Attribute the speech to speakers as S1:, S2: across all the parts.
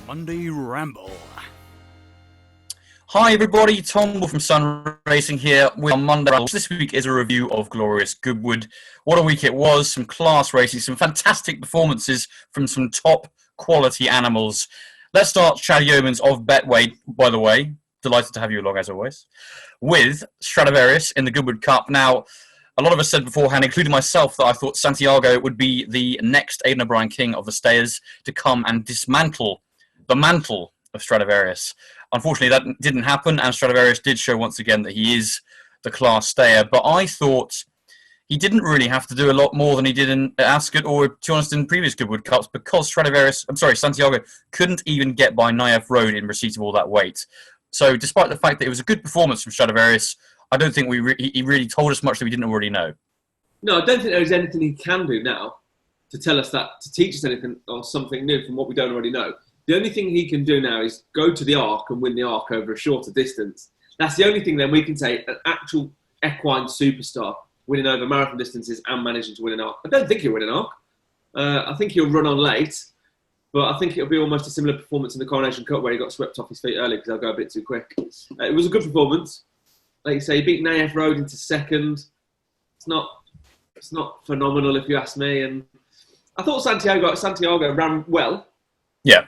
S1: Monday Ramble.
S2: Hi everybody, Tom from Sun Racing here with Monday Ramble. This week is a review of glorious Goodwood. What a week it was, some class racing, some fantastic performances from some top quality animals. Let's start Chad Yeomans of Betway, by the way. Delighted to have you along as always. With Stradivarius in the Goodwood Cup. Now, a lot of us said beforehand, including myself, that I thought Santiago would be the next Aidan O'Brien King of the Stayers to come and dismantle the mantle of Stradivarius. Unfortunately, that didn't happen, and Stradivarius did show once again that he is the class stayer. But I thought he didn't really have to do a lot more than he did in Ascot or, to be honest, in previous Goodwood Cups, because Santiago couldn't even get by Naif Road in receipt of all that weight. So despite the fact that it was a good performance from Stradivarius, I don't think he really told us much that we didn't already know.
S3: No, I don't think there is anything he can do now to tell us that, to teach us anything or something new from what we don't already know. The only thing he can do now is go to the Arc and win the Arc over a shorter distance. That's the only thing then we can say an actual equine superstar winning over marathon distances and managing to win an Arc. I don't think he'll win an Arc. I think he'll run on late, but I think it'll be almost a similar performance in the Coronation Cup where he got swept off his feet early because they'll go a bit too quick. It was a good performance. Like you say, he beat Naif Road into second. It's not phenomenal if you ask me. And I thought Santiago ran well.
S2: Yeah.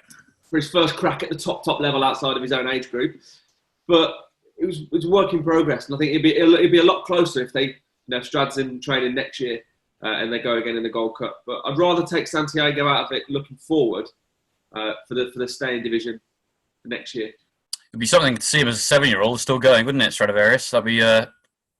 S3: For his first crack at the top level outside of his own age group, but it was work in progress, and I think it'd be a lot closer if they, Strad's in training next year and they go again in the Gold Cup. But I'd rather take Santiago out of it looking forward for the staying division for next year.
S2: It'd be something to see him as a 7-year-old still going, wouldn't it, Stradivarius? That'd be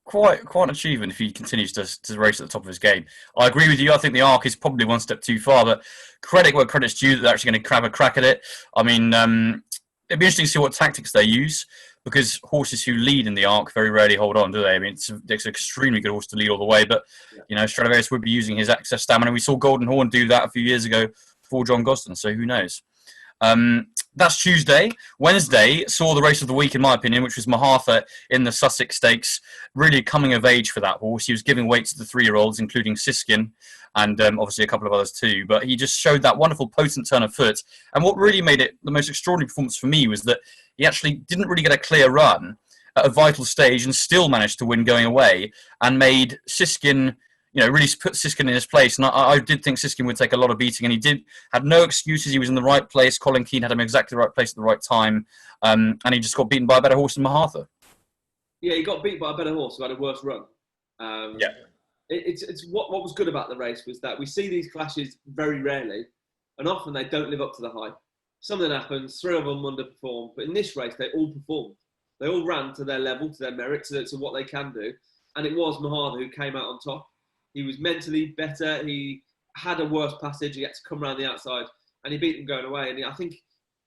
S2: quite an achievement if he continues to race at the top of his game. I agree with you. I think the Arc is probably one step too far, but credit where credit's due that they're actually going to grab a crack at it. I mean, it'd be interesting to see what tactics they use, because horses who lead in the Arc very rarely hold on, do they? I mean, it's an extremely good horse to lead all the way, but Stradivarius would be using his excess stamina. We saw Golden Horn do that a few years ago for John Gosden, so who knows? That's Tuesday. Wednesday saw the race of the week, in my opinion, which was Mahatha in the Sussex Stakes. Really coming of age for that horse. He was giving weight to the 3-year-olds, including Siskin, and obviously a couple of others too. But he just showed that wonderful potent turn of foot. And what really made it the most extraordinary performance for me was that he actually didn't really get a clear run at a vital stage and still managed to win going away, and made Siskin, really put Siskin in his place. And I did think Siskin would take a lot of beating, and he had no excuses. He was in the right place. Colin Keane had him exactly the right place at the right time. And he just got beaten by a better horse than Mahatha.
S3: Yeah, he got beat by a better horse who had a worse run. It's what was good about the race was that we see these clashes very rarely, and often they don't live up to the hype. Something happens, 3 of them underperform, but in this race they all performed. They all ran to their level, to their merit, to what they can do, and it was Mahatha who came out on top. He was mentally better. He had a worse passage. He had to come around the outside, and he beat them going away. And I think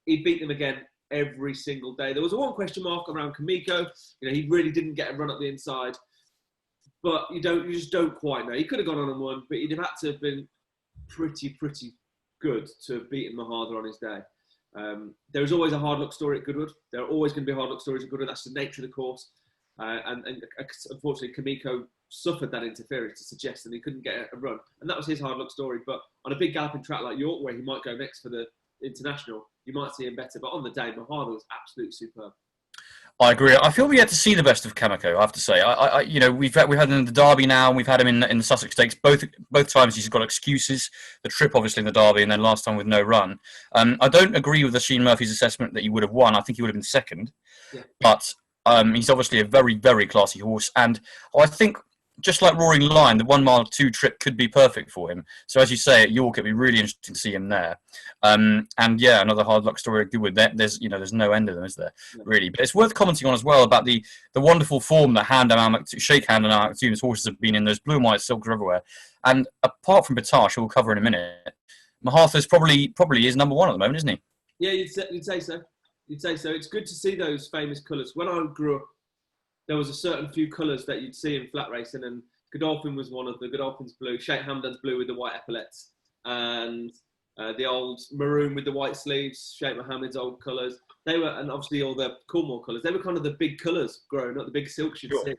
S3: he beat them again every single day. There was a one question mark around Kamiko. He really didn't get a run up the inside, but you just don't quite know. He could have gone on and won, but he'd have had to have been pretty good to have beaten Mahatha on his day. There is always a hard luck story at Goodwood. There are always going to be hard luck stories at Goodwood. That's the nature of the course. And unfortunately, Kamiko suffered that interference to suggest that he couldn't get a run. And that was his hard luck story. But on a big galloping track like York, where he might go next for the International, you might see him better. But on the day, Mahatha was absolutely superb.
S2: I agree. I feel we had to see the best of Kamiko, I have to say. We've had him in the Derby now, and we've had him in the Sussex Stakes. Both times he's got excuses. The trip, obviously, in the Derby, and then last time with no run. I don't agree with Sheen Murphy's assessment that he would have won. I think he would have been second. Yeah. But he's obviously a very, very classy horse. And I think, just like Roaring Lion, the 1 mile 2 trip could be perfect for him. So as you say, at York, it'd be really interesting to see him there. And yeah, another hard luck story at Goodwood. There's no end of them, is there? Yeah. Really. But it's worth commenting on as well about the wonderful form that Sheikh Hamdan Al Maktoum's horses have been in. Those blue and white silks everywhere. And apart from Battaash, who we'll cover in a minute, Mahatha's probably is number 1 at the moment, isn't he?
S3: Yeah, you'd say so. It's good to see those famous colours. When I grew up, there was a certain few colours that you'd see in flat racing, and Godolphin was one of the Godolphin's blue, Sheikh Hamdan's blue with the white epaulets, and the old maroon with the white sleeves, Sheikh Mohammed's old colours. They were, and obviously all the Cornwall colours. They were kind of the big colours growing up, the big silks you'd see.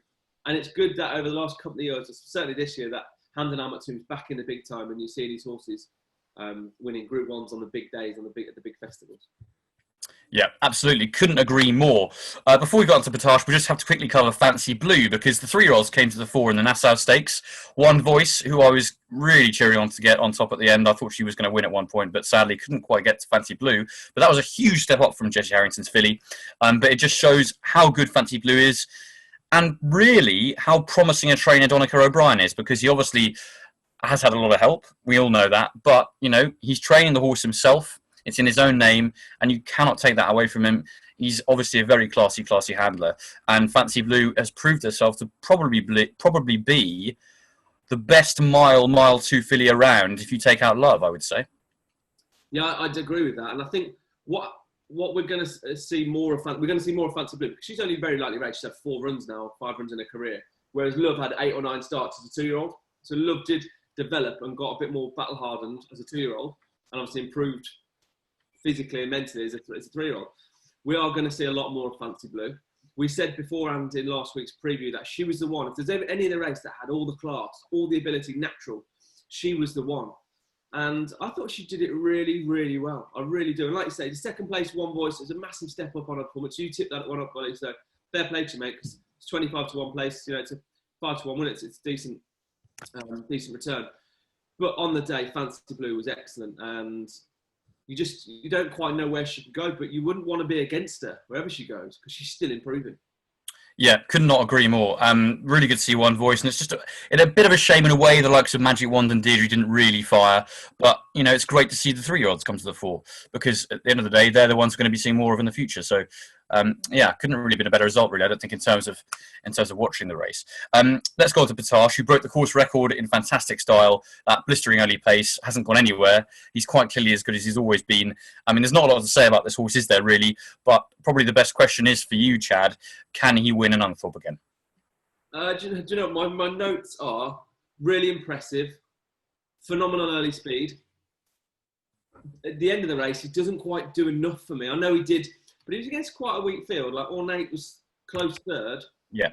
S3: And it's good that over the last couple of years, certainly this year, that Hamdan Al Maktoum's back in the big time, and you see these horses winning Group 1s on the big days, at the big festivals.
S2: Yeah, absolutely. Couldn't agree more. Before we got into Battaash, we just have to quickly cover Fancy Blue because the 3-year-olds came to the fore in the Nassau Stakes. One Voice, who I was really cheering on to get on top at the end. I thought she was going to win at one point, but sadly couldn't quite get to Fancy Blue. But that was a huge step up from Jessie Harrington's filly. But it just shows how good Fancy Blue is and really how promising a trainer Donica O'Brien is, because he obviously has had a lot of help. We all know that. But, he's training the horse himself. It's in his own name, and you cannot take that away from him. He's obviously a very classy handler, and Fancy Blue has proved herself to probably be the best mile 2 filly around. If you take out Love, I would say.
S3: Yeah, I'd agree with that, and I think what we're going to see more of, we're going to see more of Fancy Blue, because she's only very lightly raced. She's had 4 runs now, 5 runs in her career, whereas Love had 8 or 9 starts as a 2-year-old. So Love did develop and got a bit more battle hardened as a 2-year-old, and obviously improved physically and mentally as a 3-year-old. We are going to see a lot more of Fancy Blue. We said beforehand in last week's preview that she was the one. If there's any in the race that had all the class, all the ability, natural, she was the one. And I thought she did it really, really well. I really do. And like you say, the second place One Voice is a massive step up on her performance. You tipped that one up, Ollie, so fair play to you, mate, because it's 25 to 1 place. It's a 5 to 1 win. It's a decent return. But on the day, Fancy Blue was excellent, and you don't quite know where she can go, but you wouldn't want to be against her wherever she goes, because she's still improving.
S2: Yeah, could not agree more. Really good to see One Voice, and it's just a bit of a shame in a way the likes of Magic Wand and Deirdre didn't really fire. But it's great to see the 3-year-olds come to the fore, because at the end of the day, they're the ones we're going to be seeing more of in the future. So, couldn't really been a better result, really. I don't think in terms of watching the race. Let's go on to Battaash, who broke the course record in fantastic style. That blistering early pace hasn't gone anywhere. He's quite clearly as good as he's always been. I mean, there's not a lot to say about this horse, is there, really? But probably the best question is for you, Chad. Can he win an Unthorpe again?
S3: Do you know, my notes are really impressive, phenomenal early speed. At the end of the race, he doesn't quite do enough for me. I know he did, but he was against quite a weak field. Like Ornate was close third.
S2: Yeah.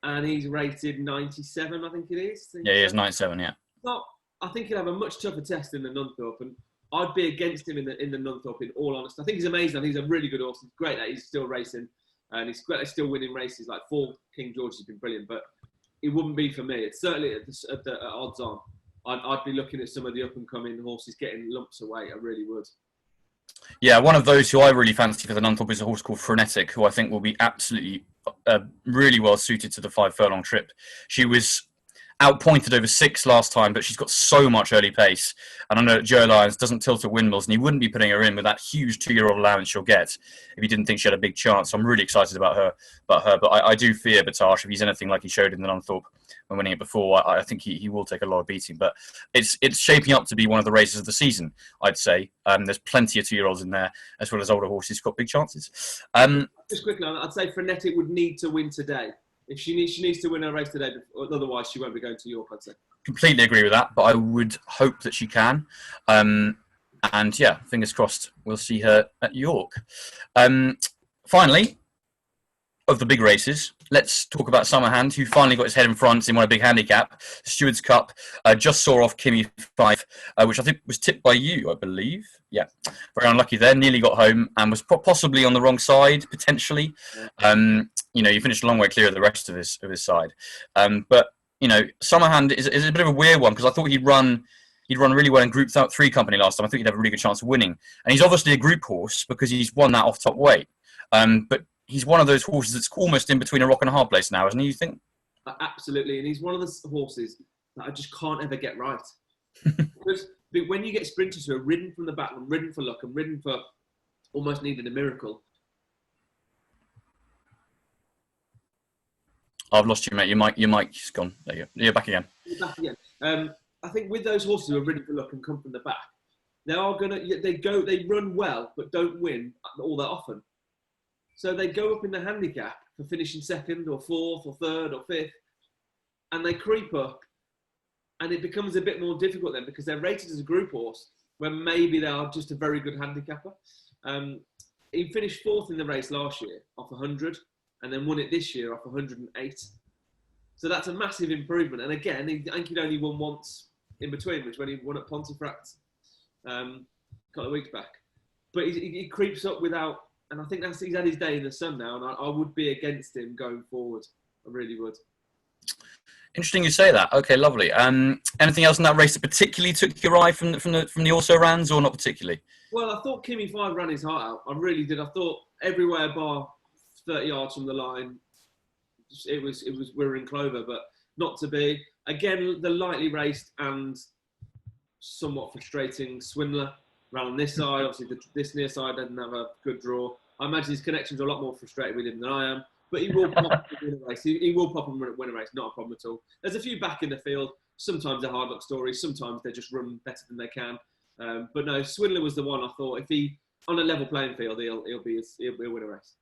S2: And
S3: he's rated 97, I think it is.
S2: Yeah, he is 97, yeah.
S3: I think he'll have a much tougher test in the Nunthorpe, and I'd be against him in the Nunthorpe, in all honesty. I think he's amazing. I think he's a really good horse. It's great that he's still racing, and it's great that he's still winning races. Like 4 King George's has been brilliant, but it wouldn't be for me. It's certainly at odds on. I'd be looking at some of the up-and-coming horses getting lumps away. I really would.
S2: Yeah, one of those who I really fancy for the Nunthorpe is a horse called Frenetic, who I think will be absolutely really well suited to the 5 furlong trip. She was outpointed over 6 last time, but she's got so much early pace. And I know that Joe Lyons doesn't tilt at windmills, and he wouldn't be putting her in with that huge 2-year-old allowance she'll get if he didn't think she had a big chance. So I'm really excited about her. But I do fear Battaash, if he's anything like he showed in the Nunthorpe when winning it before, I think he will take a lot of beating. But it's shaping up to be one of the races of the season, I'd say. There's plenty of 2-year-olds in there, as well as older horses who've got big chances.
S3: Just quickly, I'd say Frenetic would need to win today. If she needs to win her race today, otherwise she won't be going to York, I'd say.
S2: Completely agree with that, but I would hope that she can. And yeah, fingers crossed we'll see her at York. Finally, of the big races, let's talk about Summerhand, who finally got his head in front in one of big handicap. The Stewards Cup just saw off Kimmy 5, which I think was tipped by you, I believe. Yeah, very unlucky there. Nearly got home and was possibly on the wrong side, potentially. He finished a long way clear of the rest of his side. But Summerhand is a bit of a weird one, because I thought he'd run really well in Group 3 company last time. I thought he'd have a really good chance of winning. And he's obviously a group horse because he's won that off top weight. But he's one of those horses that's almost in between a rock and a hard place now, isn't he, you think?
S3: Absolutely. And he's one of the horses that I just can't ever get right. Because when you get sprinters who are ridden from the back and ridden for luck and ridden for almost needing a miracle.
S2: I've lost you, mate. Your mic's gone. There you go. You're back again.
S3: You're back again. I think with those horses who are ridden for luck and come from the back, they run well but don't win all that often. So they go up in the handicap for finishing second or fourth or third or fifth, and they creep up, and it becomes a bit more difficult then because they're rated as a group horse when maybe they are just a very good handicapper. He finished fourth in the race last year off 100 and then won it this year off 108. So that's a massive improvement. And again, I think he'd only won once in between, which when he won at Pontefract a couple of weeks back. But he creeps up without And I think he's had his day in the sun now, and I would be against him going forward. I really would.
S2: Interesting you say that. Okay, lovely. Anything else in that race that particularly took your eye from the also rans, or not particularly?
S3: Well, I thought Kimi 5 ran his heart out. I really did. I thought everywhere bar 30 yards from the line, it was we were in clover, but not to be. Again, the lightly raced and somewhat frustrating Swindler ran on this side. Obviously, this near side didn't have a good draw. I imagine his connections are a lot more frustrated with him than I am. But he will pop and win a race. He will pop and win a race, not a problem at all. There's a few back in the field. Sometimes they're hard luck stories. Sometimes they just run better than they can. But no, Swindler was the one I thought if he on a level playing field, he'll win a race.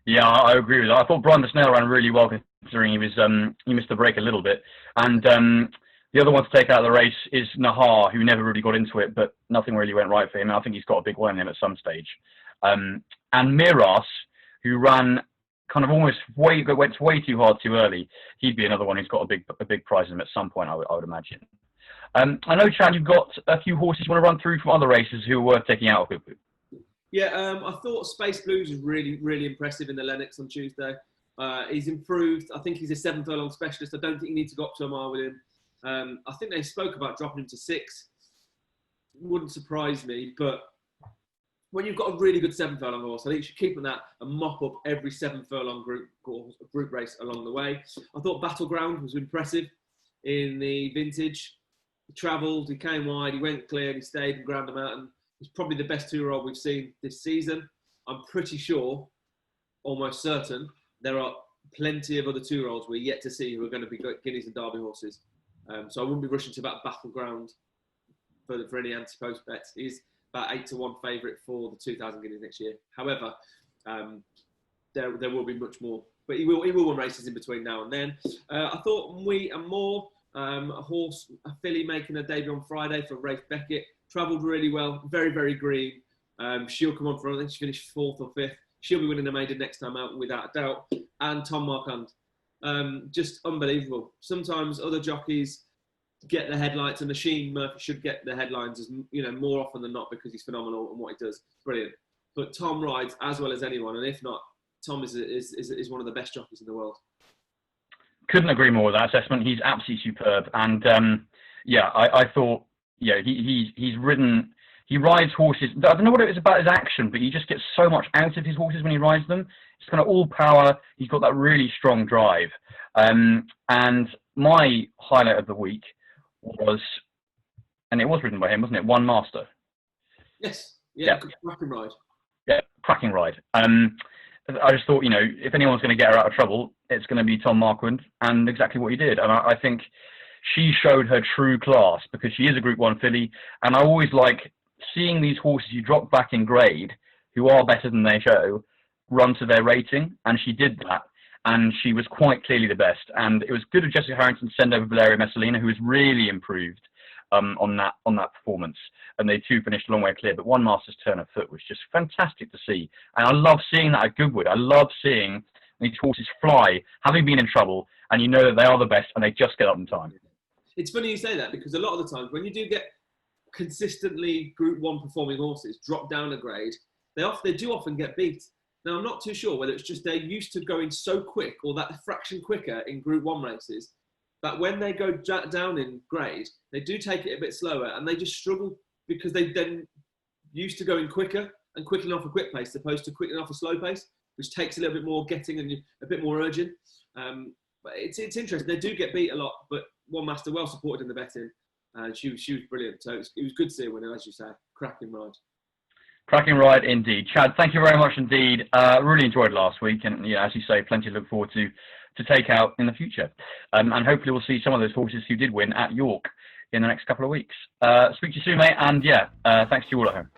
S2: Yeah, I agree with that. I thought Brian the Snail ran really well considering he missed the break a little bit. And the other one to take out of the race is Nahar, who never really got into it, but nothing really went right for him. I think he's got a big one in him at some stage. And Miras, who ran kind of almost went way too hard too early. He'd be another one who's got a big prize in him at some point, I would imagine. I know, Chad, you've got a few horses you want to run through from other races who were worth taking out of Goodwood.
S3: Yeah, I thought Space Blues was really, really impressive in the Lennox on Tuesday. He's improved. I think he's a 7 furlong specialist. I don't think you need to go up to a mile with him. I think they spoke about dropping him to 6. Wouldn't surprise me, but when you've got a really good 7 furlong horse, I think you should keep on that and mop up every 7 furlong group race along the way. I thought Battleground was impressive in the vintage. He travelled, he came wide, he went clear, and he stayed and ground the mountain. He's probably the best 2-year-old we've seen this season. I'm pretty sure, almost certain, there are plenty of other 2-year-olds we're yet to see who are going to be Guineas and Derby horses. So I wouldn't be rushing to that Battleground for any anti-post bets. He's about 8-1 favourite for the 2,000 Guineas next year. However, there will be much more, but he will win races in between now and then. I thought We and More, a filly making a debut on Friday for Rafe Beckett, travelled really well, very, very green. She'll come on for, I think she finished 4th or 5th. She'll be winning the maiden next time out without a doubt. And Tom Marquand, just unbelievable. Sometimes other jockeys get the headlights, and Sheen Murphy should get the headlines as more often than not because he's phenomenal and what he does, brilliant. But Tom rides as well as anyone, and if not, Tom is one of the best jockeys in the world. Couldn't
S2: agree more with that assessment. He's absolutely superb, and I thought he's ridden. He rides horses. I don't know what it is about his action, but he just gets so much out of his horses when he rides them. It's kind of all power. He's got that really strong drive. And my highlight of the week was, and it was ridden by him, wasn't it? One Master.
S3: Yes. Yeah. Cracking ride.
S2: Yeah, cracking ride. I just thought, if anyone's going to get her out of trouble, it's going to be Tom Marquand, and exactly what he did. And I think she showed her true class because she is a Group 1 filly, and I always like seeing these horses you drop back in grade, who are better than they show, run to their rating, and she did that. And she was quite clearly the best. And it was good of Jessica Harrington to send over Valeria Messalina, who has really improved on that performance. And they too finished a long way clear. But One Master's turn of foot was just fantastic to see. And I love seeing that at Goodwood. I love seeing these horses fly, having been in trouble, and you know that they are the best, and they just get up in time.
S3: It's funny you say that, because a lot of the times when you do get consistently Group 1 performing horses drop down a grade, they do often get beat. Now, I'm not too sure whether it's just they're used to going so quick or that fraction quicker in Group 1 races that when they go down in grade, they do take it a bit slower and they just struggle because they've then used to going quicker and quickly off a quick pace as opposed to quickly off a slow pace, which takes a little bit more getting and a bit more urging. But it's interesting. They do get beat a lot, but One Master well supported in the betting. And she was brilliant. So it was good to see her win, as you say. Cracking ride.
S2: Cracking ride indeed. Chad, thank you very much indeed. Really enjoyed last week, and as you say, plenty to look forward to take out in the future. And hopefully we'll see some of those horses who did win at York in the next couple of weeks. Speak to you soon, mate, and thanks to you all at home.